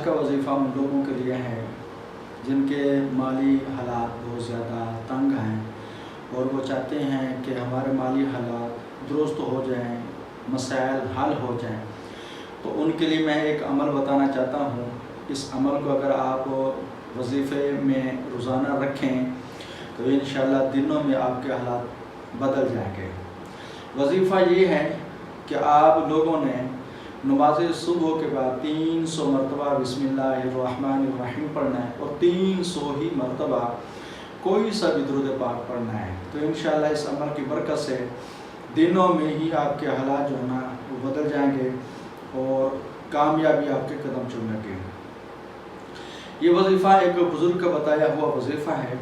کا وظیفہ ان لوگوں کے لیے ہے جن کے مالی حالات بہت زیادہ تنگ ہیں اور وہ چاہتے ہیں کہ ہمارے مالی حالات درست ہو جائیں، مسائل حل ہو جائیں۔ تو ان کے لیے میں ایک عمل بتانا چاہتا ہوں۔ اس عمل کو اگر آپ وظیفے میں روزانہ رکھیں تو انشاءاللہ دنوں میں آپ کے حالات بدل جائیں گے۔ وظیفہ یہ ہے کہ آپ لوگوں نے نماز صبح کے بعد 300 مرتبہ بسم اللہ الرحمن الرحیم پڑھنا ہے اور 300 ہی مرتبہ کوئی سا بھی درود پاک پڑھنا ہے۔ تو انشاءاللہ اس عمل کی برکت سے دنوں میں ہی آپ کے حالات جو ہے نا وہ بدل جائیں گے اور کامیابی آپ کے قدم چومیں گے۔ یہ وظیفہ ایک بزرگ کا بتایا ہوا وظیفہ ہے۔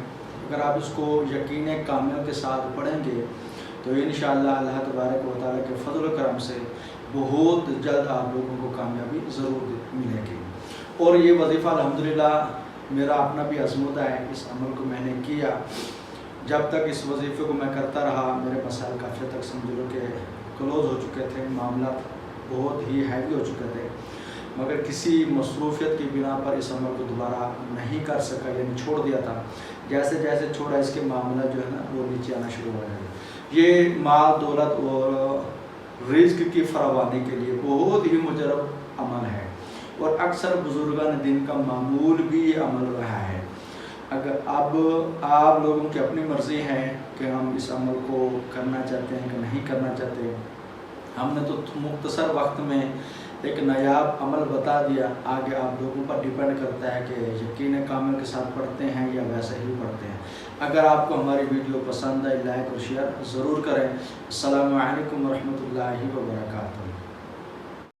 اگر آپ اس کو یقین کامل کے ساتھ پڑھیں گے تو انشاءاللہ اللہ تبارک و تعالیٰ کے فضل و کرم سے بہت جلد آپ لوگوں کو کامیابی ضرور ملے گی۔ اور یہ وظیفہ الحمدللہ میرا اپنا بھی عزمودہ ہے۔ اس عمل کو میں نے کیا، جب تک اس وظیفے کو میں کرتا رہا میرے مسائل کافی تک سمجھ لو کہ کلوز ہو چکے تھے، معاملات بہت ہی ہیوی ہو چکے تھے، مگر کسی مصروفیت کی بنا پر اس عمل کو دوبارہ نہیں کر سکا، یعنی چھوڑ دیا تھا۔ جیسے جیسے چھوڑا اس کے معاملات جو ہے نا وہ نیچے آنا شروع ہو گئے۔ یہ مال دولت اور رزق کی فراوانی کے لیے بہت ہی مجرب عمل ہے اور اکثر بزرگان دین کا معمول بھی یہ عمل رہا ہے۔ اگر اب آپ لوگوں کی اپنی مرضی ہے کہ ہم اس عمل کو کرنا چاہتے ہیں کہ نہیں کرنا چاہتے۔ ہم نے تو مختصر وقت میں ایک نایاب عمل بتا دیا، آگے آپ لوگوں پر ڈیپینڈ کرتا ہے کہ یقین کامل کے ساتھ پڑھتے ہیں یا ویسے ہی پڑھتے ہیں۔ اگر آپ کو ہماری ویڈیو پسند آئی لائک اور شیئر ضرور کریں۔ السلام علیکم ورحمۃ اللہ وبرکاتہ۔